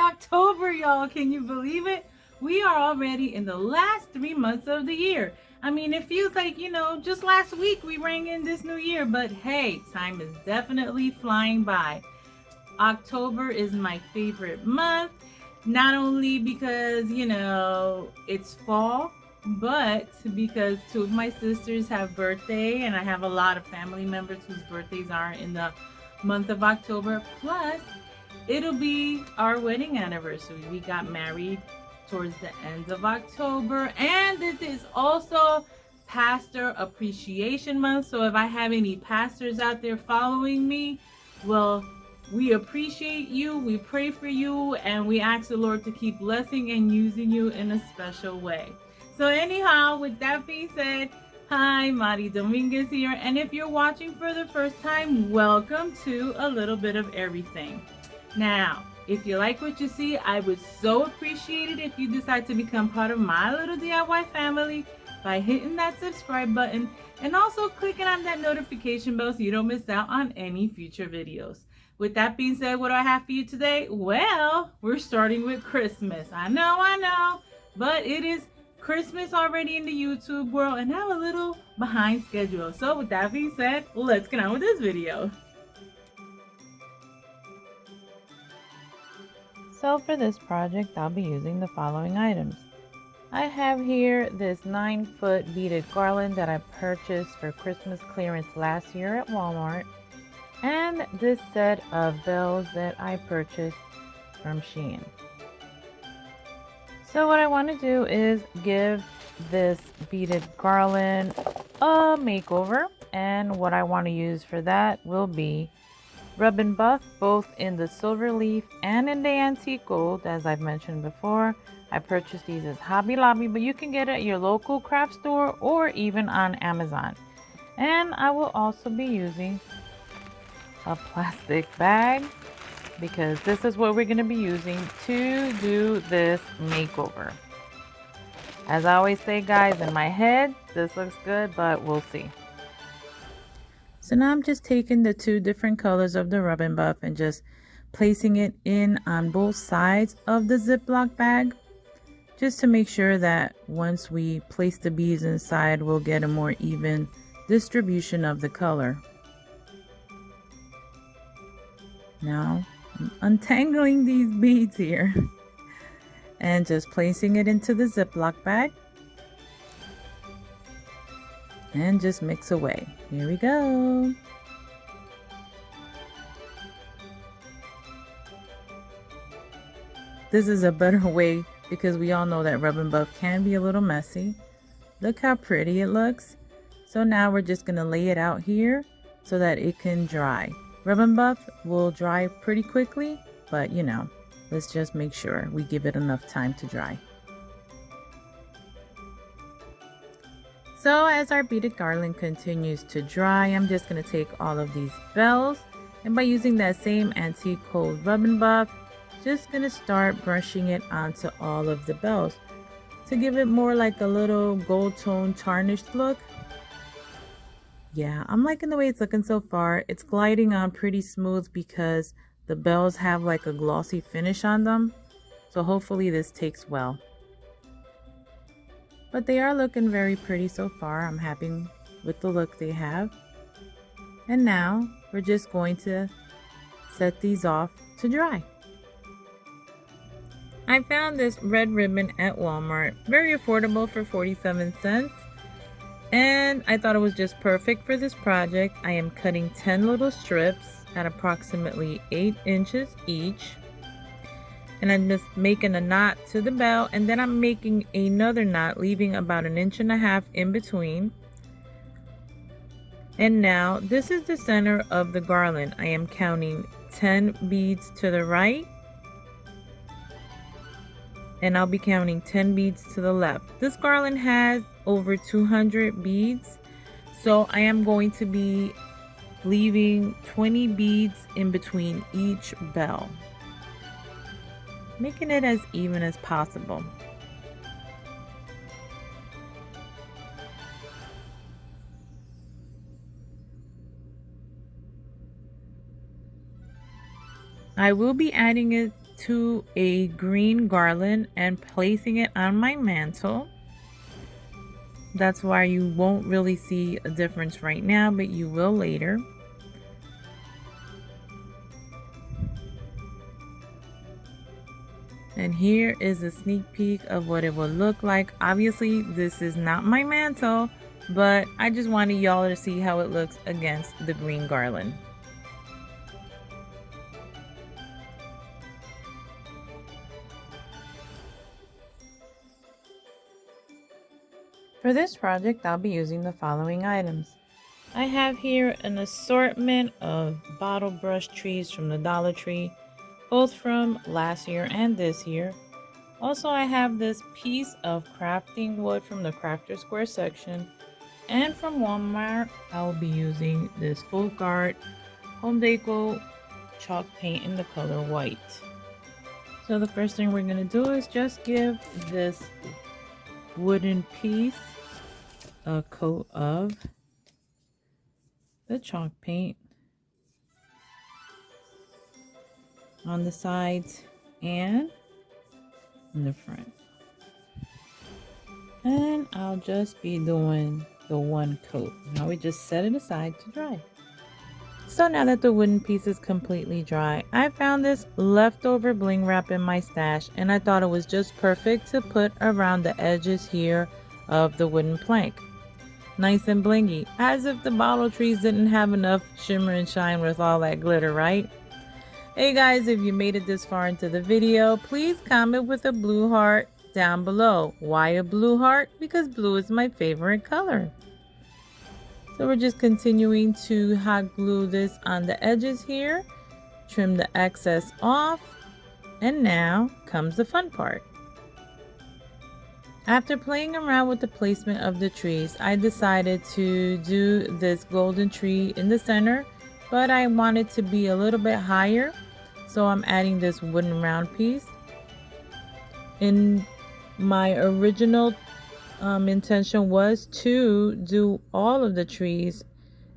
October, y'all. Can you believe it? We are already in the last 3 months of the year. I mean, it feels like, just last week we rang in this new year, but hey, time is definitely flying by. October is my favorite month, not only because, it's fall, but because two of my sisters have birthday and I have a lot of family members whose birthdays are in the month of October. Plus, it'll be our wedding anniversary. We got married towards the end of October, and it is also Pastor Appreciation Month. So if I have any pastors out there following me, well, we appreciate you, we pray for you, and we ask the Lord to keep blessing and using you in a special way. So anyhow, with that being said, hi, Mari Dominguez here, and if you're watching for the first time, welcome to A Little Bit of Everything. Now, if you like what you see, I would so appreciate it if you decide to become part of my little DIY family by hitting that subscribe button and also clicking on that notification bell so you don't miss out on any future videos. With that being said, what do I have for you today? Well, we're starting with Christmas. I know, but it is Christmas already in the YouTube world and I'm a little behind schedule. So with that being said, let's get on with this video. So for this project, I'll be using the following items. I have here this 9-foot beaded garland that I purchased for Christmas clearance last year at Walmart. And this set of bells that I purchased from Shein. So what I want to do is give this beaded garland a makeover, and what I want to use for that will be Rub and Buff, both in the silver leaf and in the antique gold. As I've mentioned before, I purchased these at Hobby Lobby, but you can get it at your local craft store or even on Amazon. And I will also be using a plastic bag because this is what we're going to be using to do this makeover. As I always say, guys, in my head this looks good, but we'll see. So now I'm just taking the two different colors of the Rub and Buff and just placing it in on both sides of the Ziploc bag, just to make sure that once we place the beads inside, we'll get a more even distribution of the color. Now I'm untangling these beads here and just placing it into the Ziploc bag and just mix away. Here we go. This is a better way because we all know that Rub and Buff can be a little messy. Look how pretty it looks. So now we're just going to lay it out here so that it can dry. Rub and Buff will dry pretty quickly, but let's just make sure we give it enough time to dry. So as our beaded garland continues to dry, I'm just going to take all of these bells, and by using that same antique gold Rub and Buff, just going to start brushing it onto all of the bells to give it more like a little gold tone tarnished look. Yeah, I'm liking the way it's looking so far. It's gliding on pretty smooth because the bells have like a glossy finish on them. So hopefully this takes well. But they are looking very pretty so far. I'm happy with the look they have. And now we're just going to set these off to dry. I found this red ribbon at Walmart. Very affordable for 47 cents. And I thought it was just perfect for this project. I am cutting 10 little strips at approximately 8 inches each. And I'm just making a knot to the bell, and then I'm making another knot, leaving about 1.5 inches in between. And now this is the center of the garland. I am counting 10 beads to the right, and I'll be counting 10 beads to the left. This garland has over 200 beads, so I am going to be leaving 20 beads in between each bell, making it as even as possible. I will be adding it to a green garland and placing it on my mantle. That's why you won't really see a difference right now, but you will later. And here is a sneak peek of what it will look like. Obviously, this is not my mantle, but I just wanted y'all to see how it looks against the green garland. For this project, I'll be using the following items. I have here an assortment of bottle brush trees from the Dollar Tree, both from last year and this year. Also, I have this piece of crafting wood from the Crafter Square section, and from Walmart, I will be using this folk art home decor chalk paint in the color white. So the first thing we're going to do is just give this wooden piece a coat of the chalk paint on the sides and in the front. And I'll just be doing the one coat. Now we just set it aside to dry. So now that the wooden piece is completely dry, I found this leftover bling wrap in my stash, and I thought it was just perfect to put around the edges here of the wooden plank. Nice and blingy, as if the bottle trees didn't have enough shimmer and shine with all that glitter, right? Hey guys, if you made it this far into the video, please comment with a blue heart down below. Why a blue heart? Because blue is my favorite color. So we're just continuing to hot glue this on the edges here, trim the excess off, and now comes the fun part. After playing around with the placement of the trees, I decided to do this golden tree in the center, but I wanted to be a little bit higher, so I'm adding this wooden round piece. In my original intention was to do all of the trees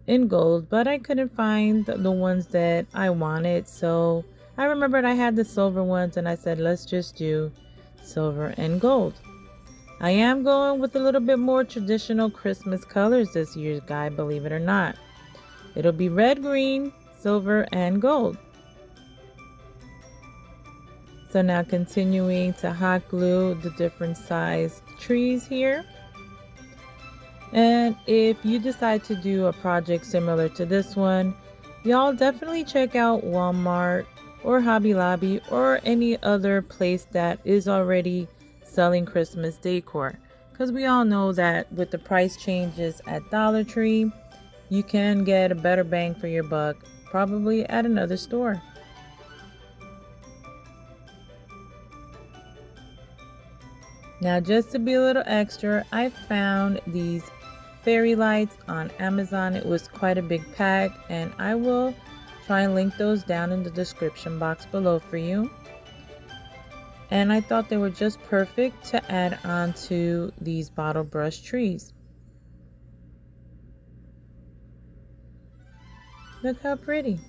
in gold, but I couldn't find the ones that I wanted, so I remembered I had the silver ones and I said let's just do silver and gold. I am going with a little bit more traditional Christmas colors this year, guys, believe it or not. It'll be red, green, silver, and gold. So now continuing to hot glue the different size trees here. And if you decide to do a project similar to this one, y'all definitely check out Walmart or Hobby Lobby or any other place that is already selling Christmas decor, because we all know that with the price changes at Dollar Tree, you can get a better bang for your buck probably at another store. Now, just to be a little extra, I found these fairy lights on Amazon. It was quite a big pack, and I will try and link those down in the description box below for you. And I thought they were just perfect to add on to these bottle brush trees. Look how pretty.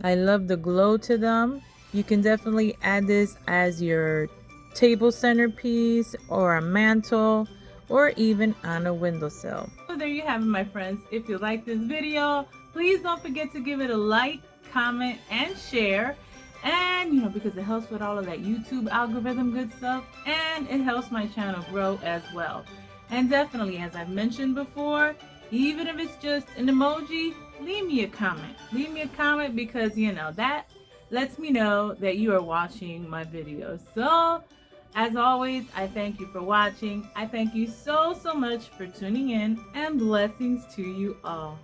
I love the glow to them. You can definitely add this as your table centerpiece or a mantle or even on a windowsill. So there you have it, my friends. If you like this video, please don't forget to give it a like, comment, and share. And because it helps with all of that YouTube algorithm good stuff, and it helps my channel grow as well. And definitely, as I've mentioned before, even if it's just an emoji, leave me a comment. Leave me a comment, because that lets me know that you are watching my videos. So as always, I thank you for watching. I thank you so much for tuning in, and blessings to you all.